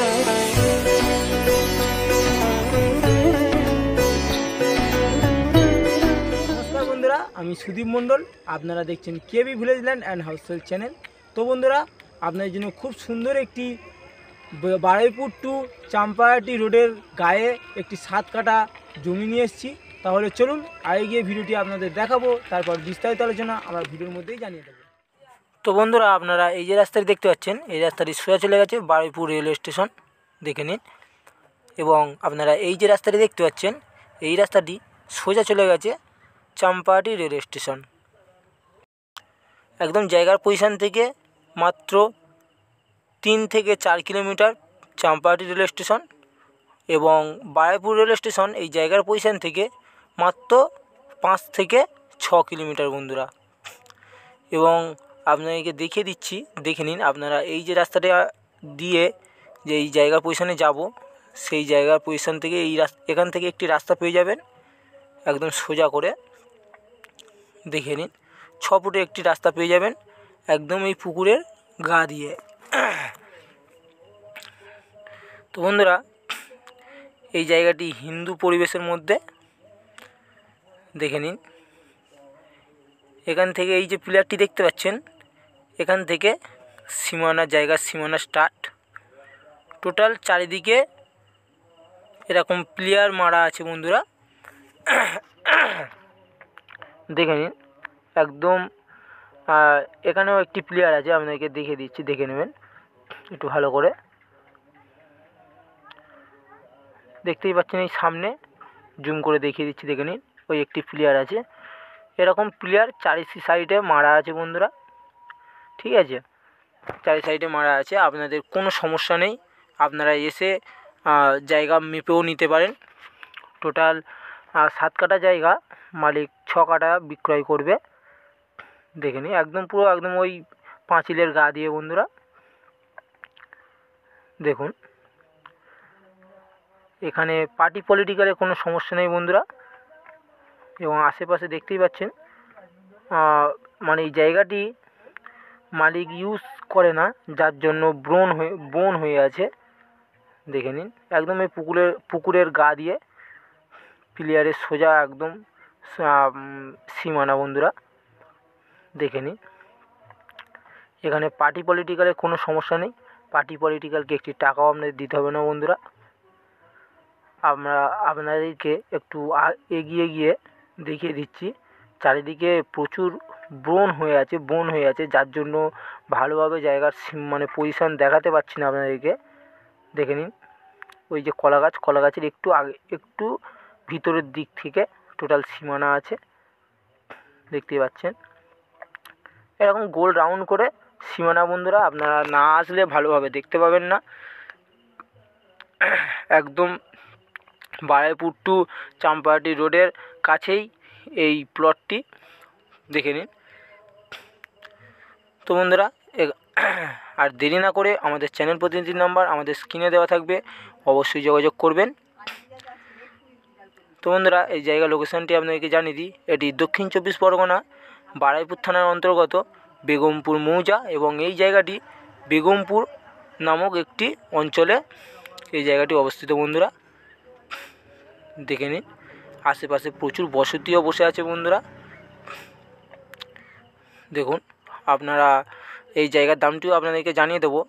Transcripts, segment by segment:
नमस्कार बंधुरा आमी सुदीप मंडल आपनारा देखছেন केबी ভিলেজ ল্যান্ড एंड हाउससेल चैनल। तो बंधुरा আপনাদের জন্য খুব সুন্দর একটি বারুইপুর টু চাম্পাহাটি রোডের গায়ে একটি 7 কাঠা জমি নিয়ে এসেছি। তাহলে চলুন আগে গিয়ে ভিডিওটি আপনাদের দেখাবো, তারপর বিস্তারিত আলোচনা আমরা ভিডিওর মধ্যেই জানিয়ে দেব। তো বন্ধুরা আপনারা এই যে রাস্তাটি দেখতে পাচ্ছেন, এই রাস্তাটি সোজা চলে গেছে বারুইপুর রেলওয়ে স্টেশন, দেখে নিন। এবং আপনারা এই যে রাস্তাটি দেখতে পাচ্ছেন, এই রাস্তাটি সোজা চলে গেছে চাম্পাহাটি রেলওয়ে স্টেশন। একদম জায়গার পজিশন থেকে মাত্র 3 থেকে 4 কিলোমিটার চাম্পাহাটি রেলওয়ে স্টেশন, এবং বারুইপুর রেলওয়ে স্টেশন এই জায়গার পজিশন থেকে মাত্র 5 থেকে 6 কিলোমিটার বন্ধুরা। এবং আপনাদেরকে দেখিয়ে দিচ্ছি, দেখে নিন। আপনারা এই যে রাস্তাটা দিয়ে যে এই জায়গার পজিশনে যাব, সেই জায়গার পজিশন থেকে এখান থেকে একটি রাস্তা পেয়ে যাবেন একদম সোজা করে, দেখে নিন। 6 ফুটে একটি রাস্তা পেয়ে যাবেন একদম এই পুকুরের গা দিয়ে। তো বন্ধুরা এই জায়গাটি হিন্দু পরিবেশের মধ্যে, দেখে নিন। এখান থেকে এই যে পিলারটি দেখতে পাচ্ছেন, এখান থেকে সীমানা, জায়গার সীমানা স্টার্ট। টোটাল চারিদিকে এরকম প্লেয়ার মারা আছে বন্ধুরা, দেখে নিন। একদম এখানেও একটি প্লেয়ার আছে, আপনাদেরকে দেখিয়ে দিচ্ছি, দেখে নেবেন একটু ভালো করে। দেখতেই পাচ্ছেন এই সামনে, জুম করে দেখিয়ে দিচ্ছি, দেখে নিন। ওই একটি প্লেয়ার আছে, এরকম প্লেয়ার চারি সাইডে মারা আছে বন্ধুরা, ঠিক আছে। চারি সাইডে মারা আছে, আপনাদের কোনো সমস্যা নেই, আপনারা এসে জায়গা মেপেও নিতে পারেন। টোটাল 7 কাঠা জায়গা, মালিক 6 কাঠা বিক্রয় করবে, দেখে নিন। একদম পুরো একদম ওই পাঁচিলের গা দিয়ে বন্ধুরা, দেখুন। এখানে পার্টি পলিটিক্যালের কোনো সমস্যা নেই বন্ধুরা। এবং আশেপাশে দেখতেই পাচ্ছেন, মানে এই জায়গাটি মালিক ইউজ করে না, যার জন্য বন হয়ে আছে, দেখে নিন। একদম এই পুকুরের গা দিয়ে প্লেয়ারের সোজা একদম সীমানা বন্ধুরা, দেখে নিন। এখানে পার্টি পলিটিক্যালের কোনো সমস্যা নেই, পার্টি পলিটিক্যালকে একটি টাকাও আপনাদের দিতে হবে না বন্ধুরা। আমরা আপনাদেরকে একটু এগিয়ে গিয়ে দেখিয়ে দিচ্ছি, চারিদিকে প্রচুর বন হয়ে আছে, যার জন্য ভালোভাবে জায়গার মানে পজিশন দেখাতে পাচ্ছি না আপনাদেরকে, দেখে নিন। ওই যে কলা গাছের একটু আগে, একটু ভিতরের দিক থেকে টোটাল সীমানা আছে, দেখতেই পাচ্ছেন। এরকম গোল রাউন্ড করে সীমানা বন্ধুরা, আপনারা না আসলে ভালোভাবে দেখতে পাবেন না। একদম বারুইপুর টু চাম্পাহাটি রোডের কাছেই এই প্লটটি, দেখে নিন। তো বন্ধুরা আর দেরি না করে আমাদের চ্যানেল প্রতিনিধির নাম্বার আমাদের স্ক্রিনে দেওয়া থাকবে, অবশ্যই যোগাযোগ করবেন। তো বন্ধুরা এই জায়গা লোকেশনটি আপনাদেরকে জানিয়ে দিই, এটি দক্ষিণ 24 পরগনা বারুইপুর থানার অন্তর্গত বেগমপুর মৌজা, এবং এই জায়গাটি বেগমপুর নামক একটি অঞ্চলে এই জায়গাটি অবস্থিত বন্ধুরা, দেখে নিন। আশেপাশে প্রচুর বসতিও বসে আছে বন্ধুরা, দেখুন। আপনারা এই জায়গার দামটিও আপনাদেরকে জানিয়ে দেবো,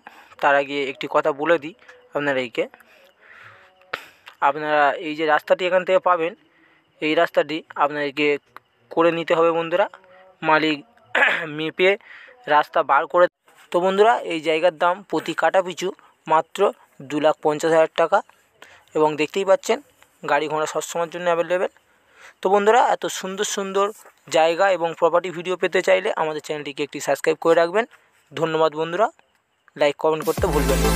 তার আগে একটি কথা বলে দিই আপনাদেরকে। আপনারা এই যে রাস্তাটি এখান থেকে পাবেন, এই রাস্তাটি আপনাদেরকে করে নিতে হবে বন্ধুরা, মালিক মেপে রাস্তা বার করে। তো বন্ধুরা এই জায়গার দাম প্রতি কাঠা পিছু মাত্র 2,50,000 টাকা, এবং দেখতেই পাচ্ছেন গাড়ি ঘোড়া সবসময়ের জন্য অ্যাভেলেবেল। তো বন্ধুরা এত সুন্দর সুন্দর জায়গা এবং প্রপার্টি ভিডিও পেতে চাইলে আমাদের চ্যানেলটিকে একটি সাবস্ক্রাইব করে রাখবেন। ধন্যবাদ বন্ধুরা, লাইক কমেন্ট করতে ভুলবেন না।